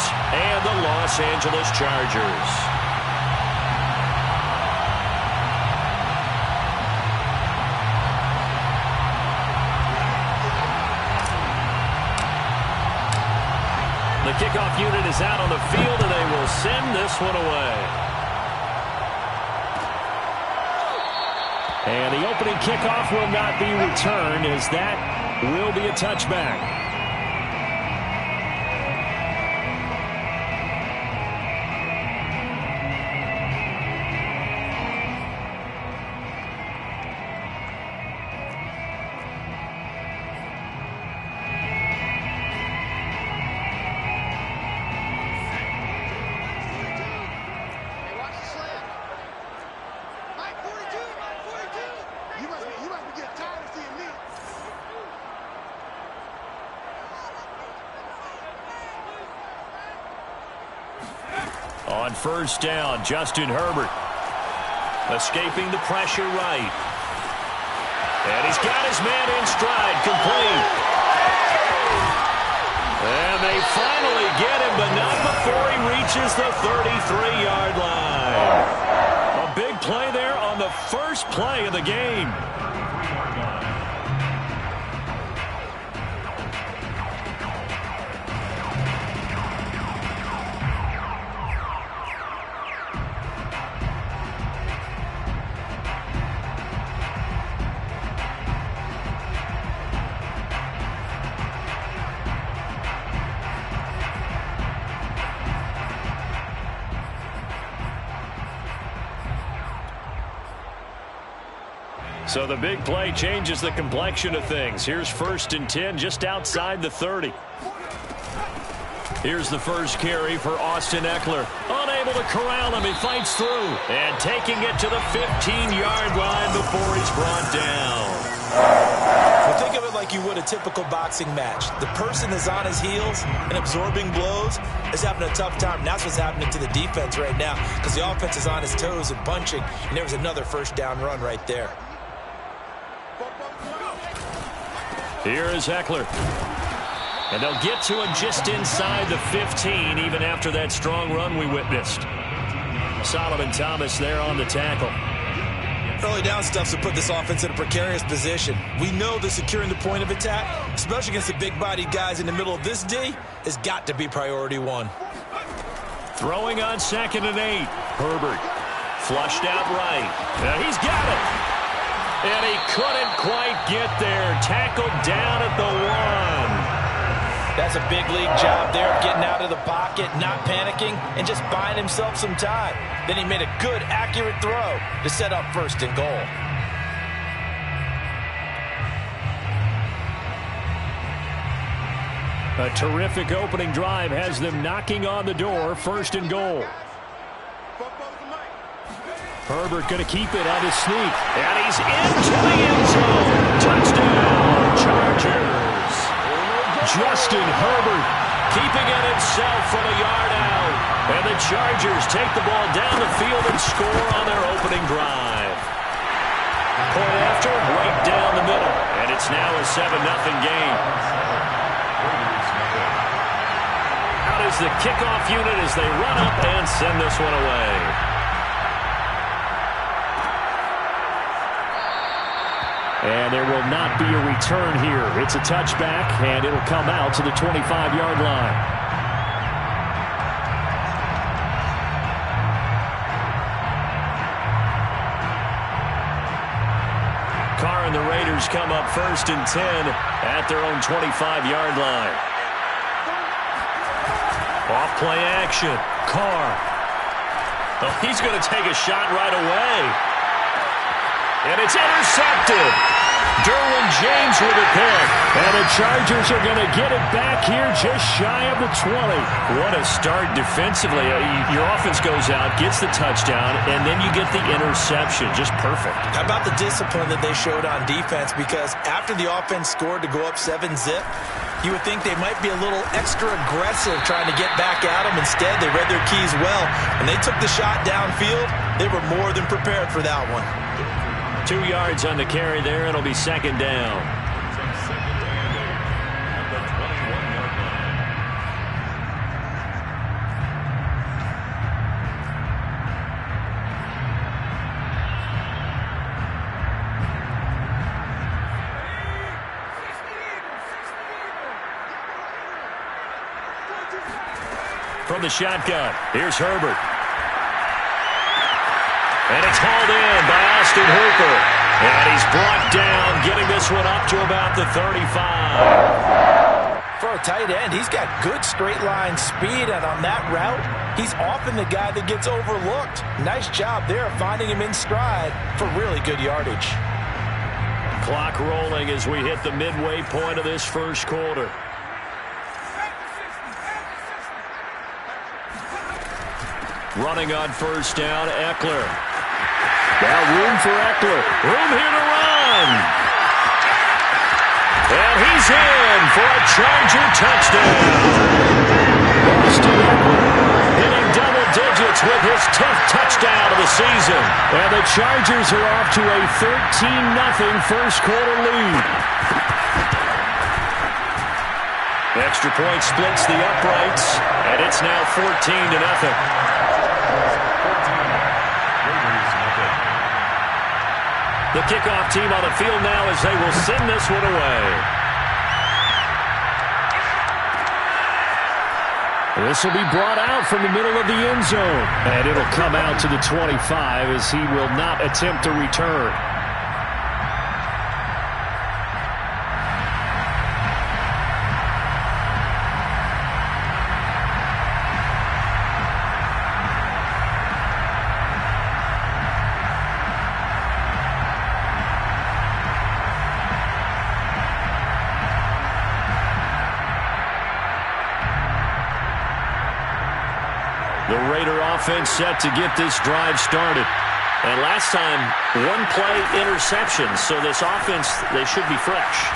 Rams and the Los Angeles Chargers. The kickoff unit is out on the field, and they will send this one away. And the opening kickoff will not be returned, as that will be a touchback. On first down, Justin Herbert escaping the pressure right. And he's got his man in stride, complete. And they finally get him, but not before he reaches the 33-yard line. A big play there on the first play of the game. So the big play changes the complexion of things. Here's 1st and 10 just outside the 30. Here's the first carry for Austin Eckler. Unable to corral him. He fights through. And taking it to the 15-yard line before he's brought down. Well, think of it like you would a typical boxing match. The person is on his heels and absorbing blows is having a tough time. And that's what's happening to the defense right now, because the offense is on his toes and punching. And there was another first down run right there. Here is Eckler. And they'll get to him just inside the 15, even after that strong run we witnessed. Solomon Thomas there on the tackle. Early down stuffs will put this offense in a precarious position. We know that securing the point of attack, especially against the big-bodied guys in the middle of this D, has got to be priority one. Throwing on 2nd and 8. Herbert flushed out right. Now he's got it. And he couldn't quite get there. Tackled down at the 1. That's a big league job there of getting out of the pocket, not panicking, and just buying himself some time. Then he made a good, accurate throw to set up 1st and goal. A terrific opening drive has them knocking on the door. 1st and goal. Herbert going to keep it on his sneak. And he's into the end zone. Touchdown, Chargers. Justin Herbert keeping it himself from a yard out. And the Chargers take the ball down the field and score on their opening drive. Point after, right down the middle. And it's now a 7-0 game. Out is the kickoff unit as they run up and send this one away. And there will not be a return here. It's a touchback, and it'll come out to the 25-yard line. Carr and the Raiders come up 1st and 10 at their own 25-yard line. Off play action. Carr. Oh, he's going to take a shot right away. And it's intercepted. Derwin James with a pick. And the Chargers are going to get it back here just shy of the 20. What a start defensively. Your offense goes out, gets the touchdown, and then you get the interception. Just perfect. How about the discipline that they showed on defense? Because after the offense scored to go up 7-zip, you would think they might be a little extra aggressive trying to get back at them. Instead, they read their keys well, and they took the shot downfield. They were more than prepared for that one. 2 yards on the carry there. It'll be 2nd down. From the shotgun, here's Herbert. And it's hauled in by Austin Hooper. And he's brought down, getting this one up to about the 35. For a tight end, he's got good straight line speed, and on that route, he's often the guy that gets overlooked. Nice job there finding him in stride for really good yardage. Clock rolling as we hit the midway point of this first quarter. Running on first down, Eckler. Now room for Eckler. Room here to run. And he's in for a Charger touchdown. Austin Eckler hitting double digits with his 10th touchdown of the season. And the Chargers are off to a 13-0 first quarter lead. Extra point splits the uprights, and it's now 14-0. The kickoff team on the field now as they will send this one away. This will be brought out from the middle of the end zone. And it'll come out to the 25 as he will not attempt to return. The Raider offense set to get this drive started. And last time, one-play interception. So this offense, they should be fresh.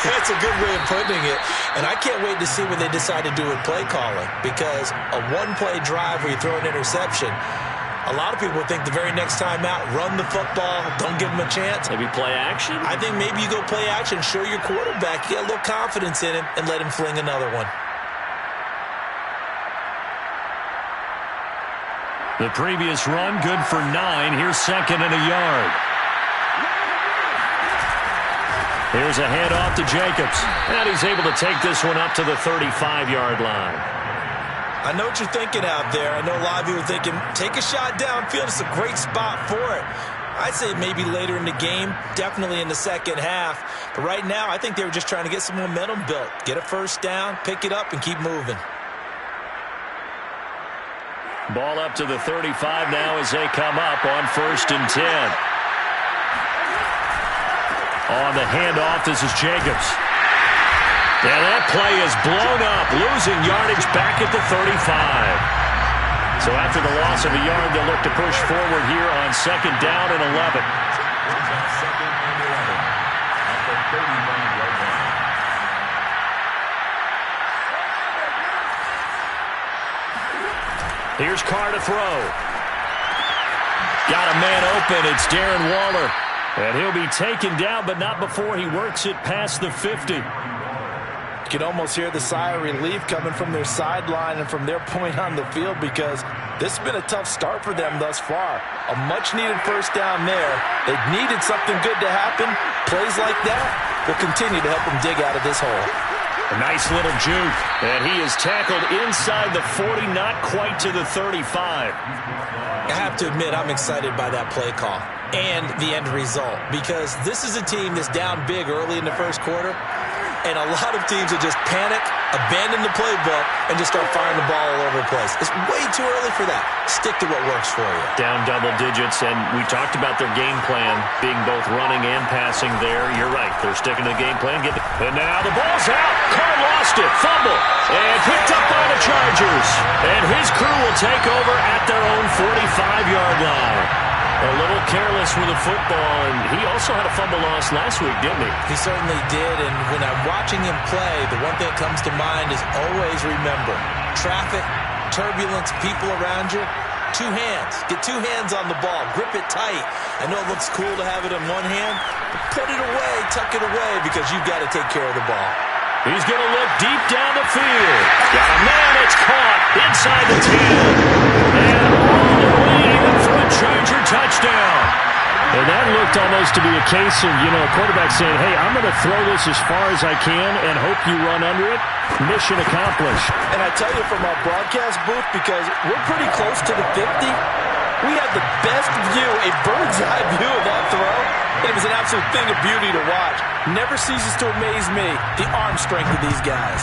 That's a good way of putting it. And I can't wait to see what they decide to do with play calling. Because a one-play drive where you throw an interception, a lot of people think the very next time out, run the football, don't give them a chance. Maybe play action? I think maybe you go play action, show your quarterback, get a little confidence in him, and let him fling another one. The previous run, good for 9. Here's second and a yard. Here's a handoff to Jacobs. And he's able to take this one up to the 35-yard line. I know what you're thinking out there. I know a lot of you are thinking, take a shot downfield. It's a great spot for it. I'd say maybe later in the game, definitely in the second half. But right now, I think they were just trying to get some momentum built. Get a first down, pick it up, and keep moving. Ball up to the 35 now as they come up on 1st and 10. On the handoff, this is Jacobs. And that play is blown up, losing yardage back at the 35. So after the loss of a yard, they'll look to push forward here on 2nd down and 11. Here's Carr to throw. Got a man open. It's Darren Waller. And he'll be taken down, but not before he works it past the 50. You can almost hear the sigh of relief coming from their sideline and from their point on the field because this has been a tough start for them thus far. A much-needed first down there. They needed something good to happen. Plays like that will continue to help them dig out of this hole. A nice little juke, and he is tackled inside the 40, not quite to the 35. I have to admit, I'm excited by that play call and the end result because this is a team that's down big early in the first quarter, and a lot of teams will just panic, abandon the playbook, and just start firing the ball all over the place. It's way too early for that. Stick to what works for you. Down double digits, and we talked about their game plan being both running and passing there. You're right. They're sticking to the game plan. And now the ball's out. Carr lost it. Fumble. And picked up by the Chargers. And his crew will take over at their own 45-yard line. A little careless with the football, and he also had a fumble loss last week, didn't he? He certainly did, and when I'm watching him play, the one thing that comes to mind is always remember, traffic, turbulence, people around you, 2 hands. Get 2 hands on the ball. Grip it tight. I know it looks cool to have it in one hand, but put it away, tuck it away, because you've got to take care of the ball. He's going to look deep down the field. Got a man, it's caught inside the 10. And all the way in for a Charger touchdown. And that looked almost to be a case of, a quarterback saying, hey, I'm going to throw this as far as I can and hope you run under it. Mission accomplished. And I tell you from our broadcast booth, because we're pretty close to the 50, we had the best view, a bird's eye view of that throw. It was an absolute thing of beauty to watch. Never ceases to amaze me, the arm strength of these guys.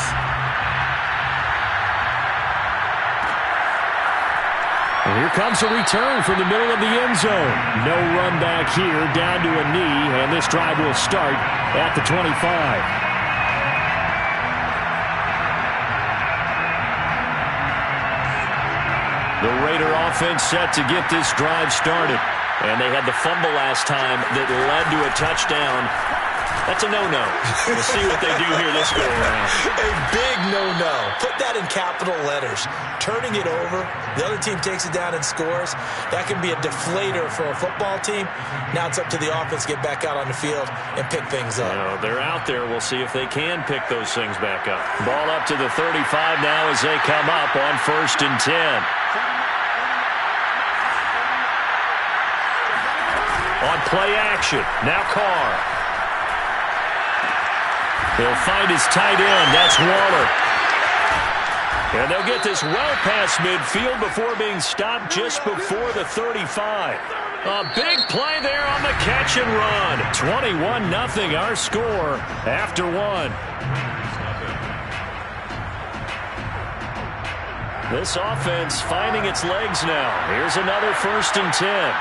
And here comes a return from the middle of the end zone. No run back here, down to a knee, and this drive will start at the 25. The Raider offense set to get this drive started. And they had the fumble last time that led to a touchdown. That's a no-no. We'll see what they do here this go-around. A big no-no. Put that in capital letters. Turning it over, the other team takes it down and scores. That can be a deflator for a football team. Now it's up to the offense to get back out on the field and pick things up. They're out there. We'll see if they can pick those things back up. Ball up to the 35 now as they come up on 1st and 10. On play action, now Carr. He'll find his tight end. That's Waller. And they'll get this well past midfield before being stopped just before the 35. A big play there on the catch and run. 21-0 our score after one. This offense finding its legs now. Here's another 1st and 10.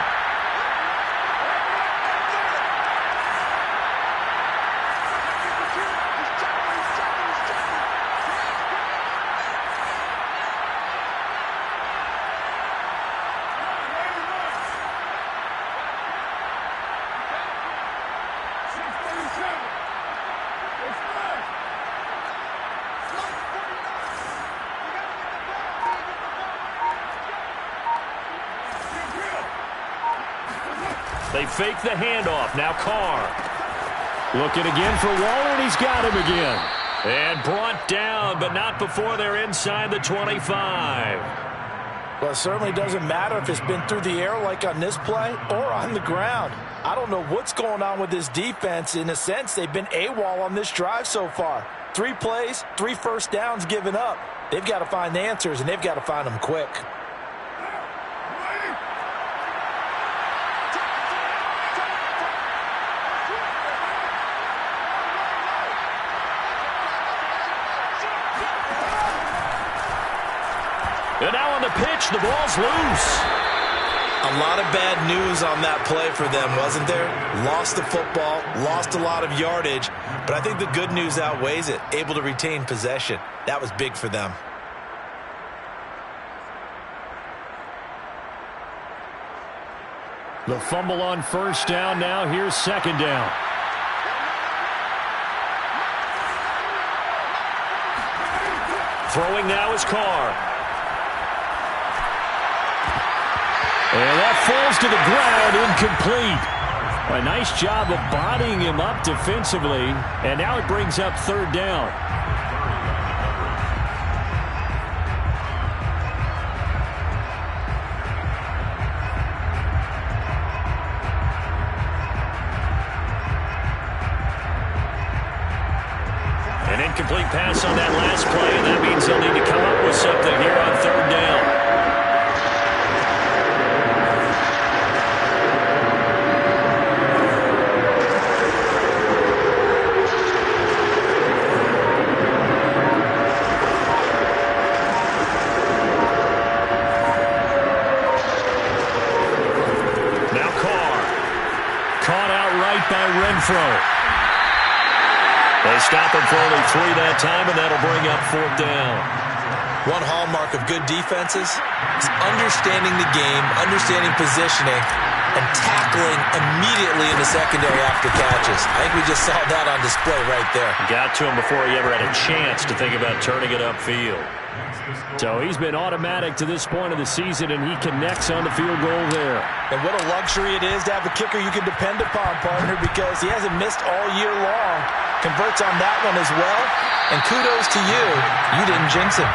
They fake the handoff. Now Carr. Looking again for Waller, and he's got him again. And brought down, but not before they're inside the 25. Well, it certainly doesn't matter if it's been through the air like on this play or on the ground. I don't know what's going on with this defense. In a sense, they've been AWOL on this drive so far. 3 plays, 3 first downs given up. They've got to find answers, and they've got to find them quick. And now on the pitch, the ball's loose. A lot of bad news on that play for them, wasn't there? Lost the football, lost a lot of yardage, but I think the good news outweighs it. Able to retain possession. That was big for them. The fumble on 1st down. Now here's 2nd down. Throwing now is Carr. And that falls to the ground, incomplete. A nice job of bodying him up defensively, and now it brings up 3rd down. An incomplete pass on that last play, and that means they'll need to come up with something here on 3rd down. By Renfro. They stop him for only 3 that time, and that'll bring up 4th down. One hallmark of good defenses is understanding the game, understanding positioning, and tackling immediately in the secondary after catches. I think we just saw that on display right there. Got to him before he ever had a chance to think about turning it upfield. So he's been automatic to this point of the season, and he connects on the field goal there. And what a luxury it is to have a kicker you can depend upon, partner, because he hasn't missed all year long. Converts on that one as well. And kudos to you. You didn't jinx him.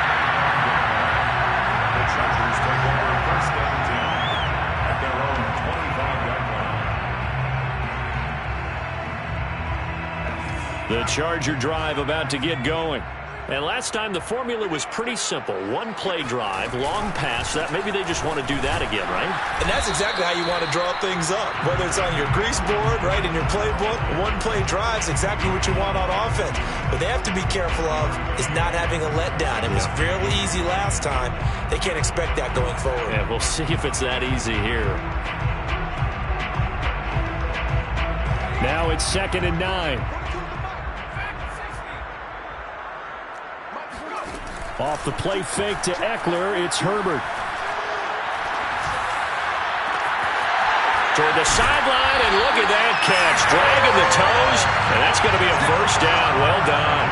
The Charger drive about to get going. And last time the formula was pretty simple. One play drive, long pass. That maybe they just want to do that again, right? And that's exactly how you want to draw things up. Whether it's on your grease board, right, in your playbook, one play drive is exactly what you want on offense. What they have to be careful of is not having a letdown. It was fairly easy last time. They can't expect that going forward. Yeah, we'll see if it's that easy here. Now it's 2nd and 9. Off the play fake to Eckler, it's Herbert. Toward the sideline, and look at that catch. Dragging the toes, and that's going to be a first down. Well done.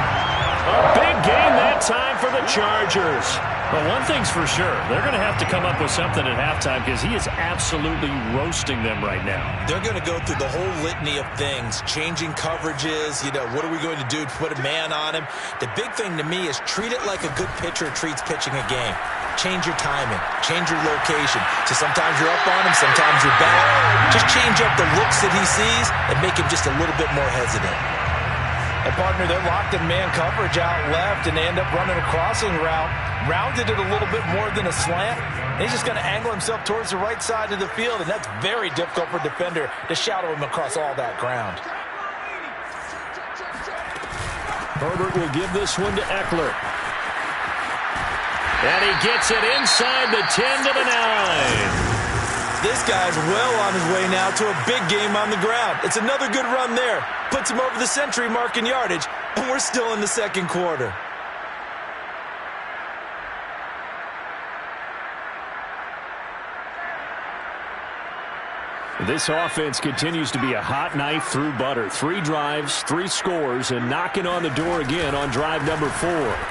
A big game that time for the Chargers. But one thing's for sure, they're going to have to come up with something at halftime because he is absolutely roasting them right now. They're going to go through the whole litany of things, changing coverages, what are we going to do to put a man on him? The big thing to me is treat it like a good pitcher treats pitching a game. Change your timing, change your location. So sometimes you're up on him, sometimes you're back. Just change up the looks that he sees and make him just a little bit more hesitant. And partner, they're locked in man coverage out left, and they end up running a crossing route. Rounded it a little bit more than a slant. And he's just going to angle himself towards the right side of the field, and that's very difficult for a defender to shadow him across all that ground. Herbert will give this one to Eckler. And he gets it inside the 10 to the 9. This guy's well on his way now to a big game on the ground. It's another good run there. Puts him over the century mark in yardage, and we're still in the second quarter. This offense continues to be a hot knife through butter. 3 drives, 3 scores, and knocking on the door again on drive number 4.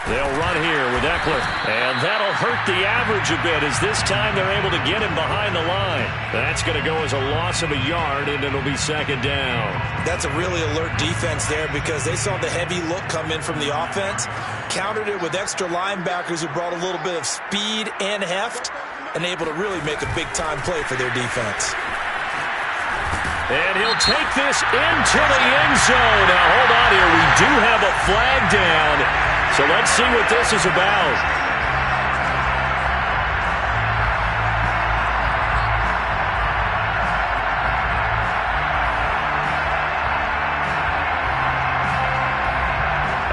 They'll run here with Eckler, and that'll hurt the average a bit as this time they're able to get him behind the line. That's going to go as a loss of a yard, and it'll be 2nd down. That's a really alert defense there because they saw the heavy look come in from the offense, countered it with extra linebackers who brought a little bit of speed and heft, and able to really make a big-time play for their defense. And he'll take this into the end zone. Now, hold on here. We do have a flag down. So let's see what this is about.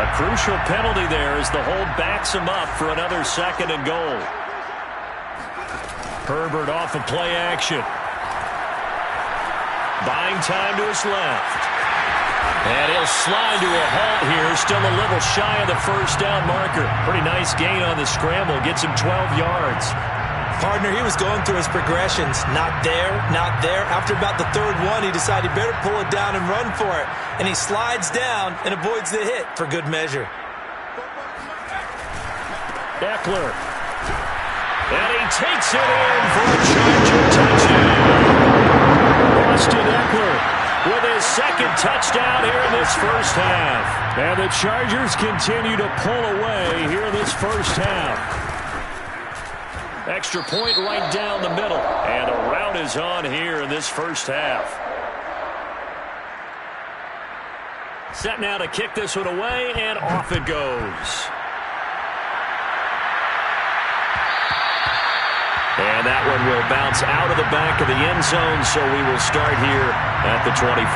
A crucial penalty there as the hold backs him up for another 2nd and goal. Herbert off of play action. Buying time to his left. And he'll slide to a halt here. Still a little shy of the first down marker. Pretty nice gain on the scramble. Gets him 12 yards. Partner, he was going through his progressions. Not there, not there. After about the 3rd one, he decided he better pull it down and run for it. And he slides down and avoids the hit for good measure. Eckler. And he takes it in for a Charger touchdown. Austin Eckler with his 2nd touchdown here in this first half. And the Chargers continue to pull away here in this first half. Extra point right down the middle. And the rout is on here in this first half. Set now to kick this one away, and off it goes. And that one will bounce out of the back of the end zone, so we will start here at the 25.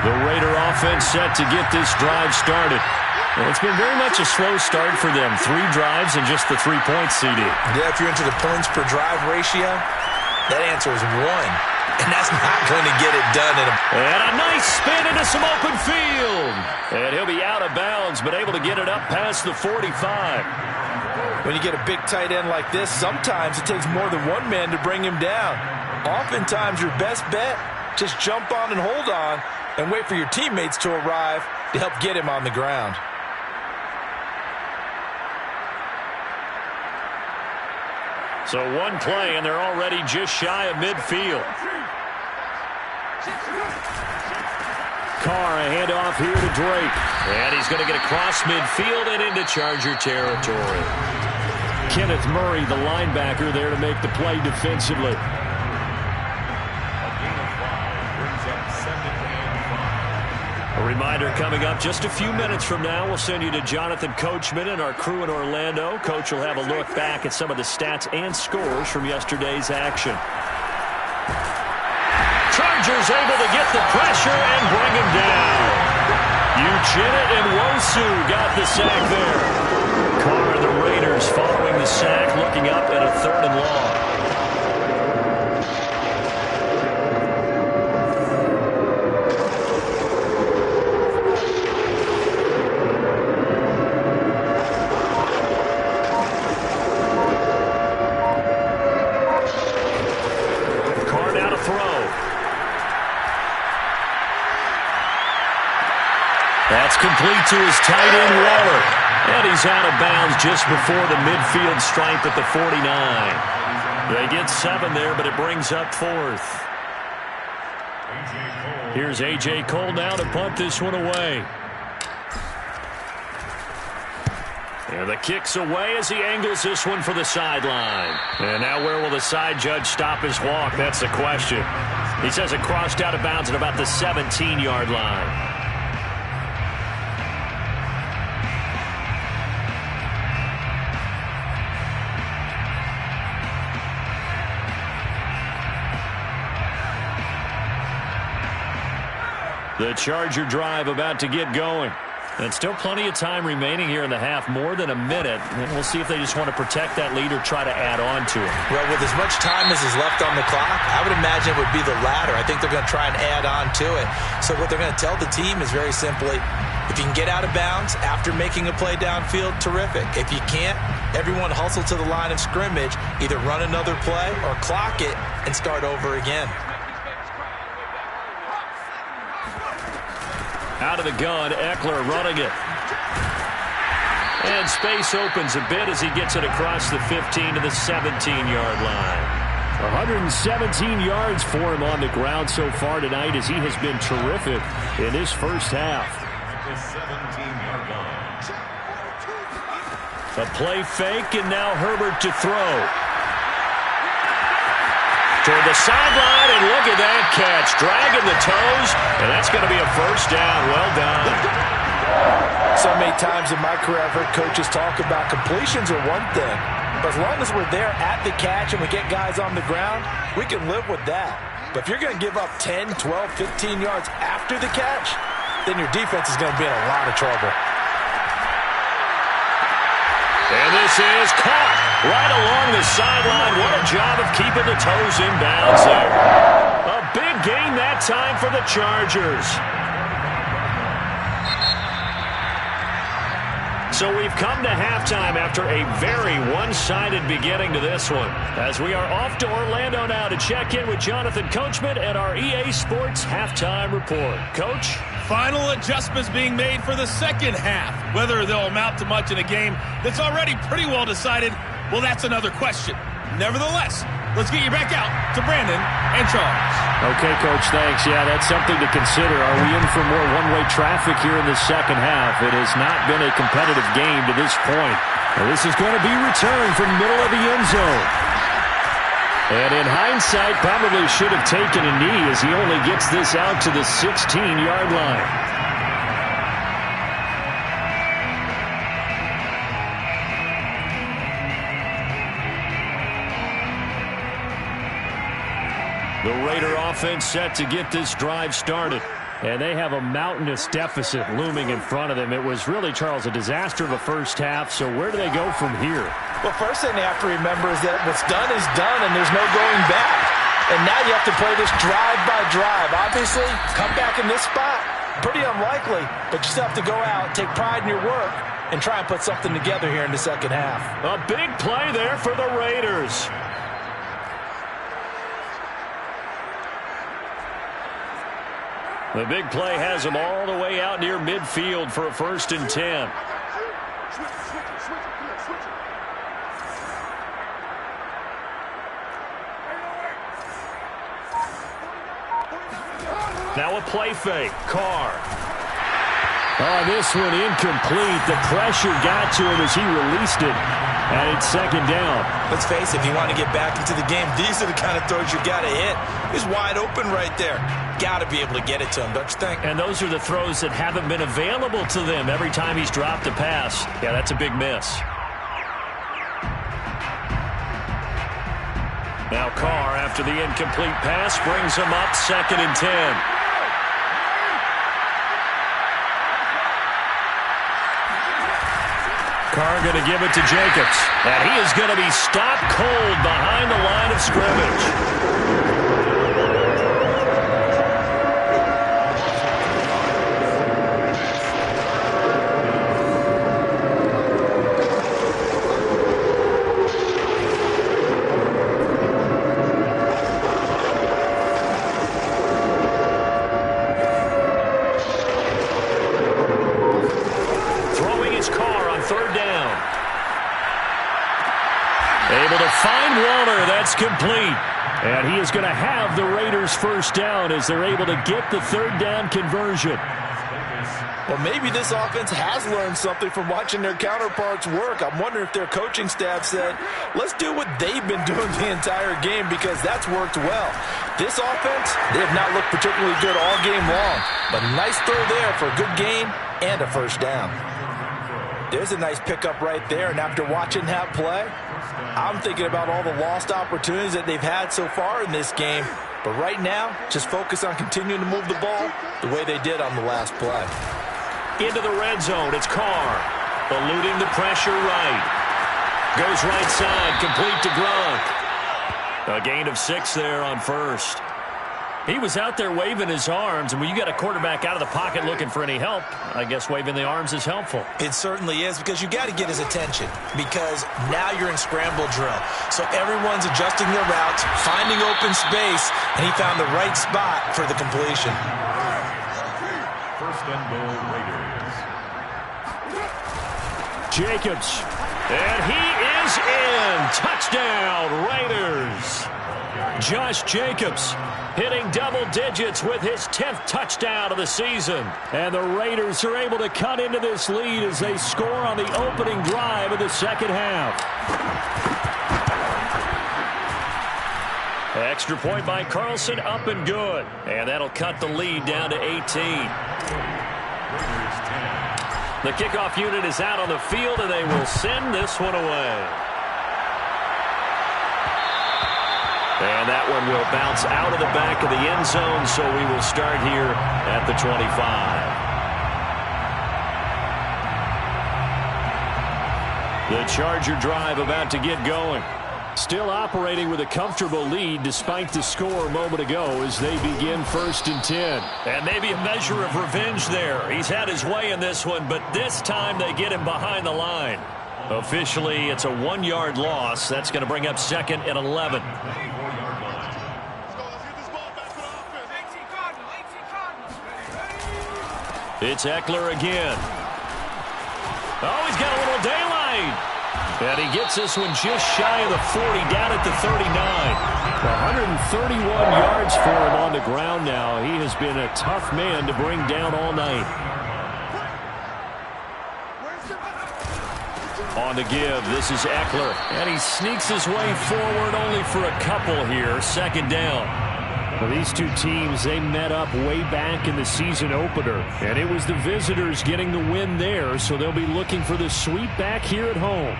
The Raider offense set to get this drive started. Well, it's been very much a slow start for them. 3 drives and just the 3 points, CD. Yeah, if you're into the points per drive ratio, that answer is 1. And that's not going to get it done. And a nice spin into some open field. And he'll be out of bounds, but able to get it up past the 45. When you get a big tight end like this, sometimes it takes more than one man to bring him down. Oftentimes, your best bet, just jump on and hold on and wait for your teammates to arrive to help get him on the ground. So one play, and they're already just shy of midfield. Carr, a handoff here to Drake. And he's going to get across midfield and into Charger territory. Kenneth Murray, the linebacker, there to make the play defensively. A reminder coming up just a few minutes from now. We'll send you to Jonathan Coachman and our crew in Orlando. Coach will have a look back at some of the stats and scores from yesterday's action. Chargers able to get the pressure and bring him down. Uchenna and Wosu got the sack there. Carr and the Raiders following the sack, looking up at a 3rd and long. That's complete to his tight end, Waller. And he's out of bounds just before the midfield stripe at the 49. They get 7 there, but it brings up 4th. Here's A.J. Cole now to punt this one away. And the kick's away as he angles this one for the sideline. And now where will the side judge stop his walk? That's the question. He says it crossed out of bounds at about the 17-yard line. The Charger drive about to get going. And still plenty of time remaining here in the half, more than a minute. And we'll see if they just want to protect that lead or try to add on to it. Well, with as much time as is left on the clock, I would imagine it would be the latter. I think they're going to try and add on to it. So what they're going to tell the team is very simply, if you can get out of bounds after making a play downfield, terrific. If you can't, everyone hustle to the line of scrimmage, either run another play or clock it and start over again. Out of the gun, Eckler running it. And space opens a bit as he gets it across the 15 to the 17-yard line. 117 yards for him on the ground so far tonight as he has been terrific in this first half. A play fake, and now Herbert to throw. Toward the sideline, and look at that catch. Dragging the toes, and that's going to be a first down. Well done. So many times in my career I've heard coaches talk about completions are one thing, but as long as we're there at the catch and we get guys on the ground, we can live with that. But if you're going to give up 10, 12, 15 yards after the catch, then your defense is going to be in a lot of trouble. And this is caught right along the sideline. What a job of keeping the toes in bounds there. A big gain that time for the Chargers. So we've come to halftime after a very one-sided beginning to this one. As we are off to Orlando now to check in with Jonathan Coachman and our EA Sports Halftime Report. Coach? Final adjustments being made for the second half. Whether they'll amount to much in a game that's already pretty well decided, well, that's another question. Nevertheless, let's get you back out to Brandon and Charles. Okay, Coach, thanks. Yeah, that's something to consider. Are we in for more one-way traffic here in the second half? It has not been a competitive game to this point. Now, this is going to be returned from the middle of the end zone. And in hindsight, probably should have taken a knee as he only gets this out to the 16-yard line. The Raider offense set to get this drive started. And they have a mountainous deficit looming in front of them. It was really, Charles, a disaster of a first half. So where do they go from here? Well, first thing they have to remember is that what's done is done, and there's no going back. And now you have to play this drive by drive. Obviously, come back in this spot, pretty unlikely, but you still have to go out, take pride in your work, and try and put something together here in the second half. A big play there for the Raiders. The big play has them all the way out near midfield for a 1st and 10. Now a play fake. Carr. Oh, this one incomplete. The pressure got to him as he released it. And it's second down. Let's face it, if you want to get back into the game, these are the kind of throws you got to hit. He's wide open right there. Got to be able to get it to him, don't you think? And those are the throws that haven't been available to them every time he's dropped a pass. Yeah, that's a big miss. Now Carr, after the incomplete pass, brings him up 2nd and 10. Carr going to give it to Jacobs. And he is going to be stopped cold behind the line of scrimmage. Complete. And he is going to have the Raiders first down as they're able to get the third down conversion. Well, maybe this offense has learned something from watching their counterparts work. I'm wondering if their coaching staff said, let's do what they've been doing the entire game because that's worked well. This offense, they have not looked particularly good all game long. But nice throw there for a good gain and a first down. There's a nice pickup right there, and after watching that play, I'm thinking about all the lost opportunities that they've had so far in this game. But right now, just focus on continuing to move the ball the way they did on the last play. Into the red zone, it's Carr. Eluding the pressure right. Goes right side, complete to Gronk. A gain of 6 there on first. He was out there waving his arms, and when you got a quarterback out of the pocket looking for any help, I guess waving the arms is helpful. It certainly is, because you got to get his attention, because now you're in scramble drill. So everyone's adjusting their routes, finding open space, and he found the right spot for the completion. First and goal, Raiders. Jacobs, and he is in. Touchdown, Raiders. Josh Jacobs hitting double digits with his 10th touchdown of the season. And the Raiders are able to cut into this lead as they score on the opening drive of the second half. Extra point by Carlson, up and good. And that'll cut the lead down to 18. The kickoff unit is out on the field, and they will send this one away. And that one will bounce out of the back of the end zone, so we will start here at the 25. The Charger drive about to get going. Still operating with a comfortable lead despite the score a moment ago as they begin 1st and 10. And maybe a measure of revenge there. He's had his way in this one, but this time they get him behind the line. Officially, it's a 1-yard loss. That's going to bring up 2nd and 11. It's Eckler again. Oh, he's got a little daylight. And he gets this one just shy of the 40, down at the 39. 131 yards for him on the ground now. He has been a tough man to bring down all night. On the give, this is Eckler. And he sneaks his way forward only for a couple here. 2nd down. Well, these two teams, they met up way back in the season opener. And it was the visitors getting the win there, so they'll be looking for the sweep back here at home.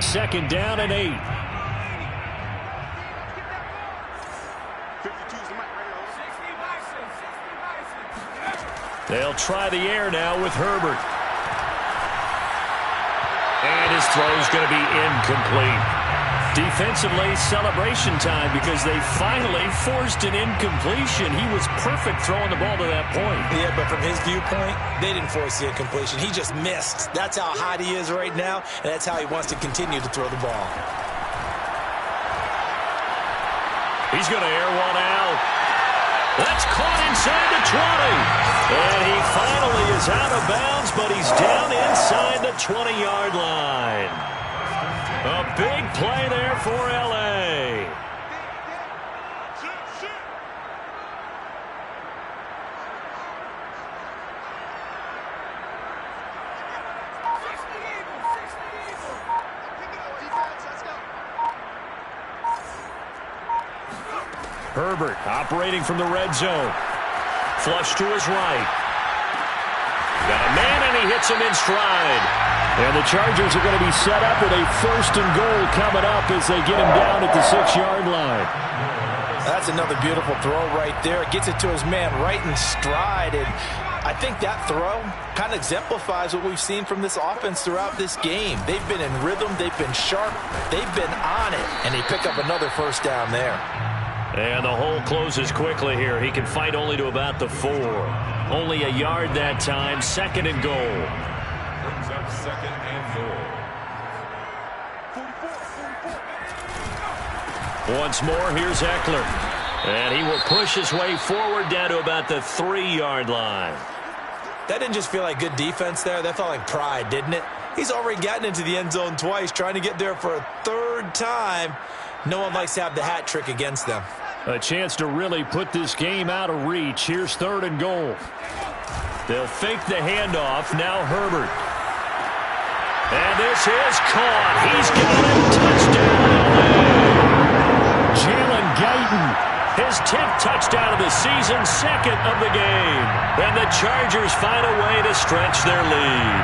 Second down and 8. They'll try the air now with Herbert. And his throw is going to be incomplete. Defensively, celebration time because they finally forced an incompletion. He was perfect throwing the ball to that point. Yeah, but from his viewpoint, they didn't force the incompletion. He just missed. That's how hot he is right now, and that's how he wants to continue to throw the ball. He's going to air one out. That's caught inside the 20. And he finally is out of bounds, but he's down inside the 20-yard line. A big play there for L.A. Herbert operating from the red zone. Flush to his right. Got a man, and he hits him in stride. And the Chargers are going to be set up with a 1st and goal coming up as they get him down at the 6-yard line. That's another beautiful throw right there. Gets it to his man right in stride. And I think that throw kind of exemplifies what we've seen from this offense throughout this game. They've been in rhythm. They've been sharp. They've been on it. And they pick up another first down there. And the hole closes quickly here. He can fight only to about the 4. Only a yard that time. 2nd and goal. Brings up 2nd and goal. Once more, here's Eckler. And he will push his way forward down to about the 3-yard line. That didn't just feel like good defense there. That felt like pride, didn't it? He's already gotten into the end zone twice, trying to get there for a 3rd time. No one likes to have the hat trick against them. A chance to really put this game out of reach. Here's 3rd and goal. They'll fake the handoff. Now Herbert. And this is caught. He's got it. Touchdown. Jalen Guyton. His 10th touchdown of the season, 2nd of the game. And the Chargers find a way to stretch their lead.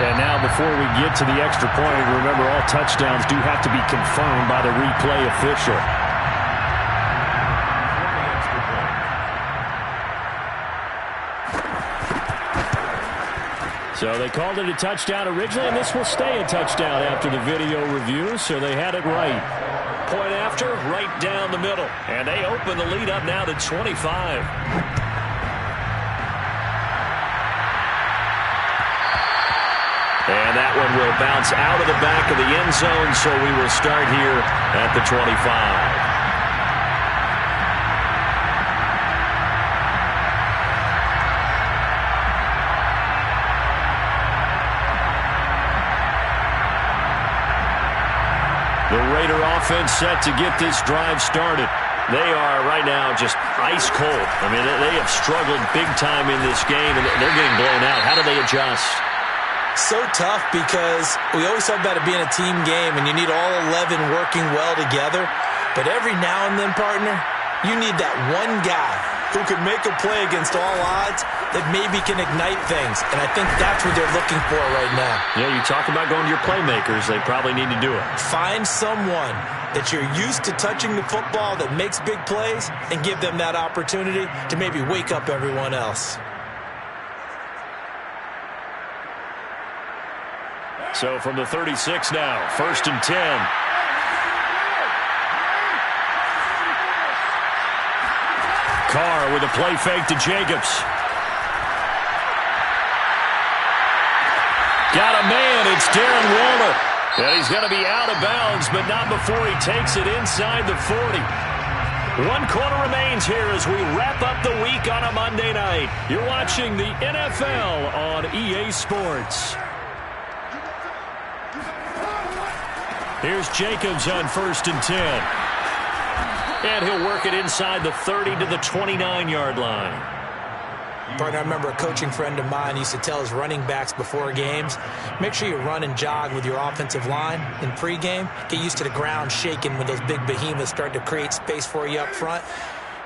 And now before we get to the extra point, remember all touchdowns do have to be confirmed by the replay official. So they called it a touchdown originally, and this will stay a touchdown after the video review, so they had it right. Point after, right down the middle. And they open the lead up now to 25. And that one will bounce out of the back of the end zone, so we will start here at the 25. The Raider offense set to get this drive started. They are right now just ice cold. I mean, they have struggled big time in this game, and they're getting blown out. How do they adjust? So tough because we always talk about it being a team game, and you need all 11 working well together. But every now and then, partner, you need that one guy who can make a play against all odds that maybe can ignite things. And I think that's what they're looking for right now. Yeah, you talk about going to your playmakers. They probably need to do it. Find someone that you're used to touching the football that makes big plays and give them that opportunity to maybe wake up everyone else. So from the 36 now, 1st and 10. Carr with a play fake to Jacobs. Got a man. It's Darren Waller. And he's going to be out of bounds, but not before he takes it inside the 40. 1 quarter remains here as we wrap up the week on a Monday night. You're watching the NFL on EA Sports. Here's Jacobs on 1st and 10. And he'll work it inside the 30 to the 29-yard line. Partner, I remember a coaching friend of mine used to tell his running backs before games, make sure you run and jog with your offensive line in pregame. Get used to the ground shaking when those big behemoths start to create space for you up front.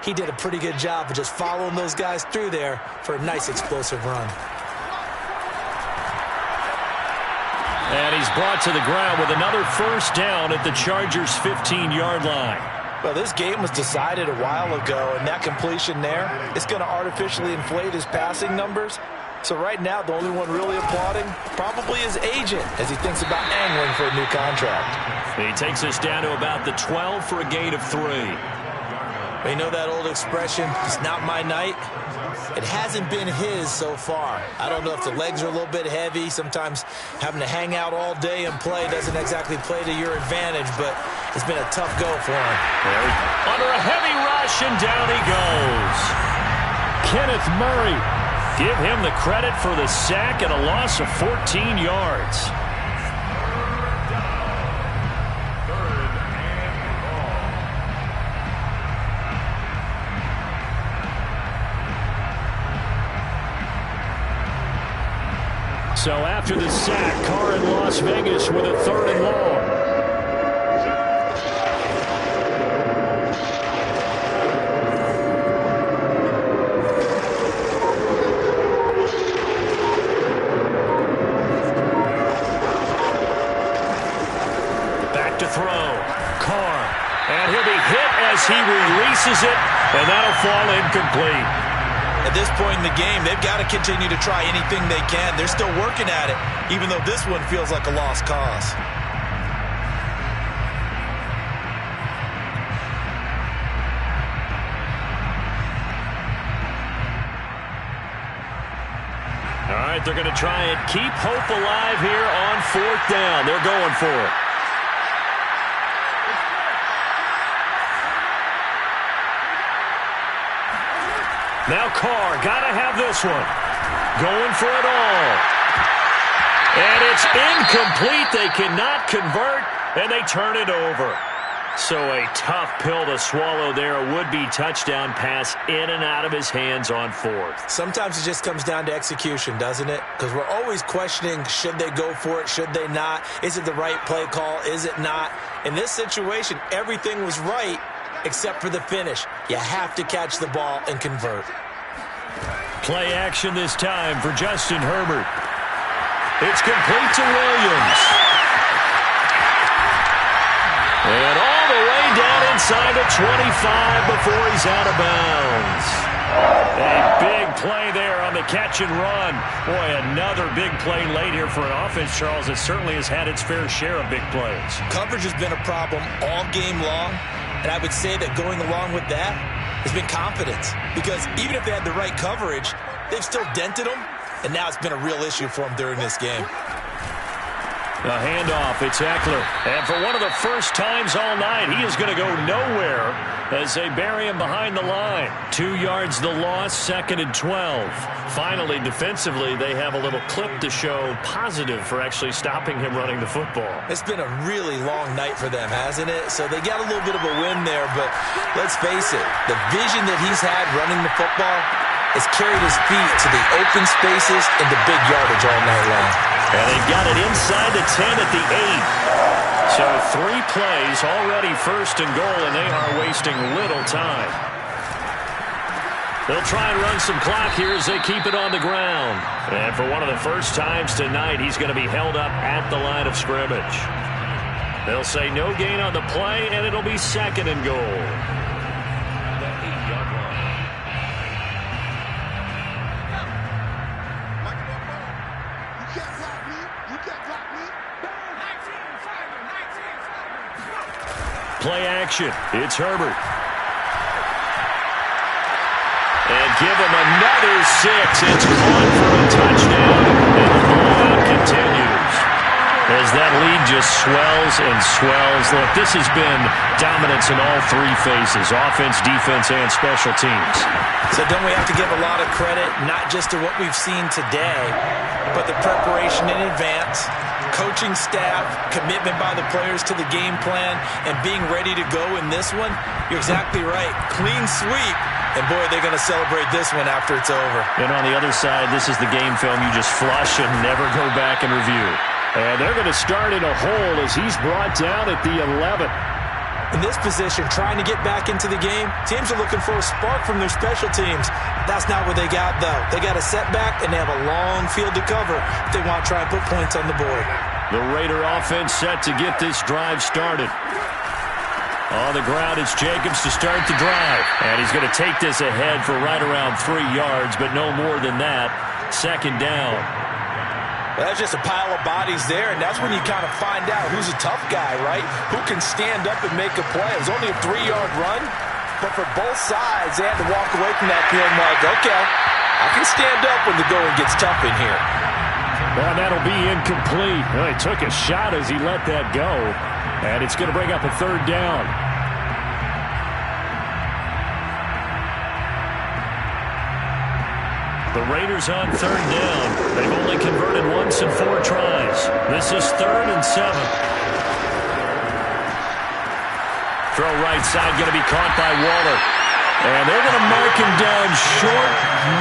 He did a pretty good job of just following those guys through there for a nice explosive run. And he's brought to the ground with another first down at the Chargers' 15-yard line. Well, this game was decided a while ago, and that completion there is going to artificially inflate his passing numbers. So right now, the only one really applauding probably his agent as he thinks about angling for a new contract. He takes us down to about the 12 for a gain of 3. You know that old expression, it's not my night? It hasn't been his so far. I don't know if the legs are a little bit heavy. Sometimes having to hang out all day and play doesn't exactly play to your advantage, but it's been a tough go for him. Under a heavy rush, and down he goes. Kenneth Murray. Give him the credit for the sack and a loss of 14 yards. So after the sack, Carr in Las Vegas with a 3rd and long. to throw. Carr. And he'll be hit as he releases it, and that'll fall incomplete. At this point in the game, they've got to continue to try anything they can. They're still working at it, even though this one feels like a lost cause. All right, they're going to try and keep hope alive here on 4th down. They're going for it. Now Carr, got to have this one. Going for it all. And it's incomplete. They cannot convert, and they turn it over. So a tough pill to swallow there. A would-be touchdown pass in and out of his hands on 4th. Sometimes it just comes down to execution, doesn't it? Because we're always questioning, should they go for it, should they not? Is it the right play call, is it not? In this situation, everything was right except for the finish. You have to catch the ball and convert. Play action this time for Justin Herbert. It's complete to Williams. And all the way down inside the 25 before he's out of bounds. A big play there on the catch and run. Boy, another big play late here for an offense, Charles, that certainly has had its fair share of big plays. Coverage has been a problem all game long, and I would say that going along with that has been confidence. Because even if they had the right coverage, they've still dented them, and now it's been a real issue for them during this game. The handoff, it's Eckler. And for one of the first times all night, he is going to go nowhere as they bury him behind the line. 2 yards the loss, 2nd and 12. Finally, defensively, they have a little clip to show positive for actually stopping him running the football. It's been a really long night for them, hasn't it? So they got a little bit of a win there, but let's face it, the vision that he's had running the football has carried his feet to the open spaces and the big yardage all night long. And they've got it inside the 10 at the 8. So 3 plays already 1st and goal, and they are wasting little time. They'll try and run some clock here as they keep it on the ground. And for one of the first times tonight, he's going to be held up at the line of scrimmage. They'll say no gain on the play, and it'll be 2nd and goal. Play action. It's Herbert. And give him another 6. It's caught for a touchdown, and the blowout continues. As that lead just swells and swells. Look, this has been dominance in all 3 phases, offense, defense, and special teams. So don't we have to give a lot of credit, not just to what we've seen today, but the preparation in advance, coaching staff, commitment by the players to the game plan, and being ready to go in this one? You're exactly right. Clean sweep. And, boy, they're going to celebrate this one after it's over. And on the other side, this is the game film you just flush and never go back and review. And they're going to start in a hole as he's brought down at the 11. In this position, trying to get back into the game, teams are looking for a spark from their special teams. That's not what they got, though. They got a setback, and they have a long field to cover if they want to try and put points on the board. The Raider offense set to get this drive started. On the ground, it's Jacobs to start the drive. And he's going to take this ahead for right around 3 yards, but no more than that. 2nd down. Well, that's just a pile of bodies there, and that's when you kind of find out who's a tough guy, right? Who can stand up and make a play. It was only a 3-yard run, but for both sides, they had to walk away from that feeling like, okay, I can stand up when the going gets tough in here. Well, that'll be incomplete. Well, he took a shot as he let that go, and it's going to bring up a 3rd down. The Raiders on 3rd down. They've only converted once in 4 tries. This is 3rd and 7. Throw right side, going to be caught by Waller. And they're going to mark him down short,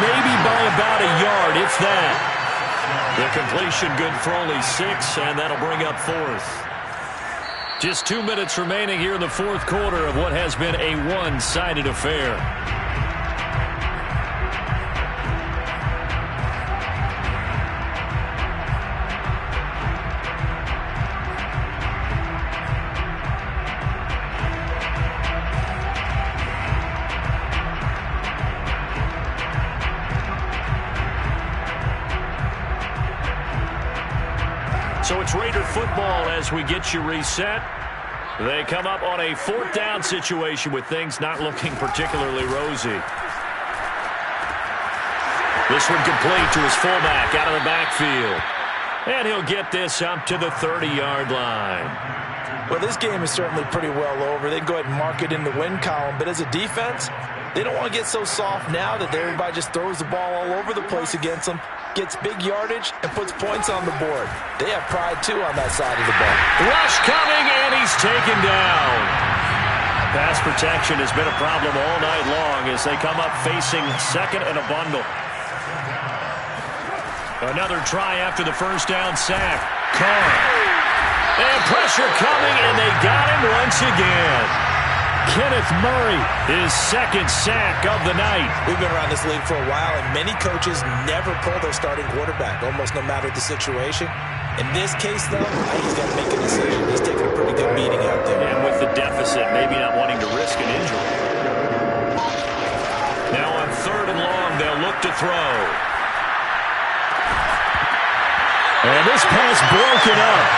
maybe by about a yard, if that. The completion good for only 6, and that'll bring up 4th. Just 2 minutes remaining here in the 4th quarter of what has been a one-sided affair. So it's Raider football as we get you reset. They come up on a 4th down situation with things not looking particularly rosy. This one complete to his fullback out of the backfield. And he'll get this up to the 30-yard line. Well, this game is certainly pretty well over. They can go ahead and mark it in the win column. But as a defense, they don't want to get so soft now that everybody just throws the ball all over the place against them, gets big yardage, and puts points on the board. They have pride, too, on that side of the ball. Rush coming, and he's taken down. Pass protection has been a problem all night long as they come up facing second and a bundle. Another try after the first down sack. Carr. And pressure coming, and they got him once again. Kenneth Murray, his 2nd sack of the night. We've been around this league for a while, and many coaches never pull their starting quarterback, almost no matter the situation. In this case, though, he's got to make a decision. He's taking a pretty good beating out there. And with the deficit, maybe not wanting to risk an injury. Now on 3rd and long, they'll look to throw. And this pass broken up.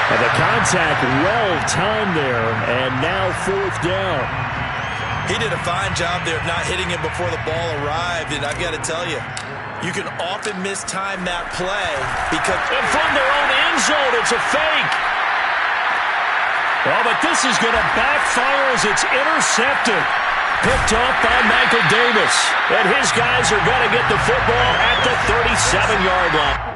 And the contact well-timed there, and now 4th down. He did a fine job there of not hitting him before the ball arrived, and I've got to tell you, you can often mistime that play because... And from their own end zone, it's a fake. Oh, but this is going to backfire as it's intercepted. Picked off by Michael Davis. And his guys are going to get the football at the 37-yard line.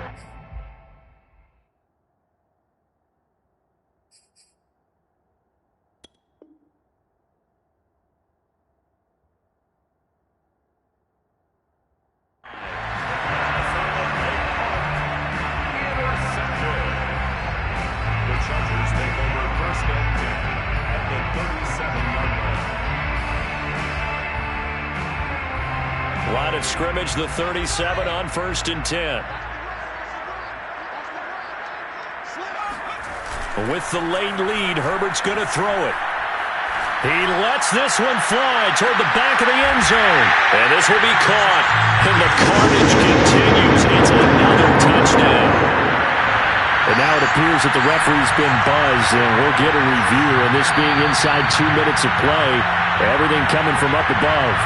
Line of scrimmage, the 37 on 1st and 10. With the late lead, Herbert's going to throw it. He lets this one fly toward the back of the end zone. And this will be caught. And the carnage continues. It's another touchdown. And now it appears that the referee's been buzzed, and we'll get a review. And this being inside 2 minutes of play, everything coming from up above.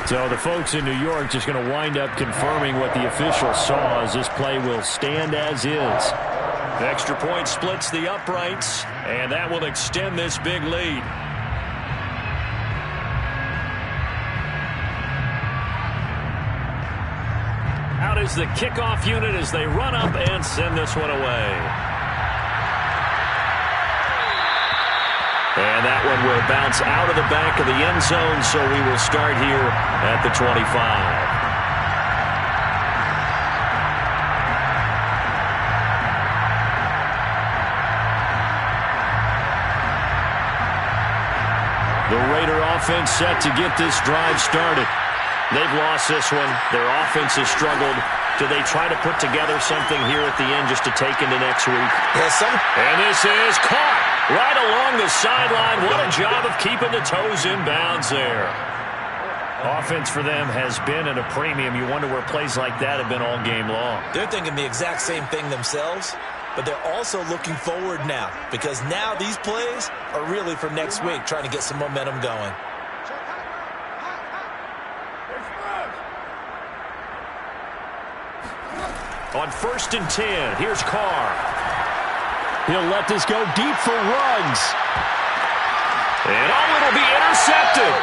So the folks in New York just going to wind up confirming what the official saw as this play will stand as is. The extra point splits the uprights, and that will extend this big lead. Out is the kickoff unit as they run up and send this one away. And that one will bounce out of the back of the end zone, so we will start here at the 25. The Raider offense set to get this drive started. They've lost this one. Their offense has struggled. Do they try to put together something here at the end just to take into next week? Yes, sir. And this is caught right along the sideline. What a job of keeping the toes in bounds there. Offense for them has been at a premium. You wonder where plays like that have been all game long. They're thinking the exact same thing themselves, but they're also looking forward now because now these plays are really for next week, trying to get some momentum going. On 1st and 10, here's Carr. He'll let this go deep for Ruggs. And it'll be intercepted.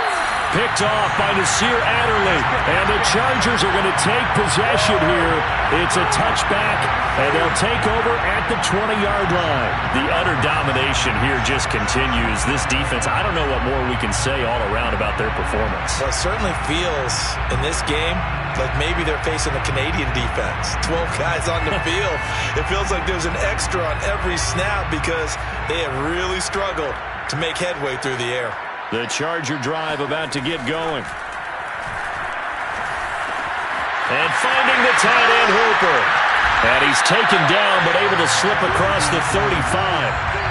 Picked off by Nasir Adderley. And the Chargers are going to take possession here. It's a touchback, and they'll take over at the 20-yard line. The utter domination here just continues. This defense, I don't know what more we can say all around about their performance. Well, it certainly feels in this game like maybe they're facing a Canadian defense. 12 guys on the field. It feels like there's an extra on every snap because they have really struggled to make headway through the air. The Charger drive about to get going. And finding the tight end Hooper. And he's taken down but able to slip across the 35.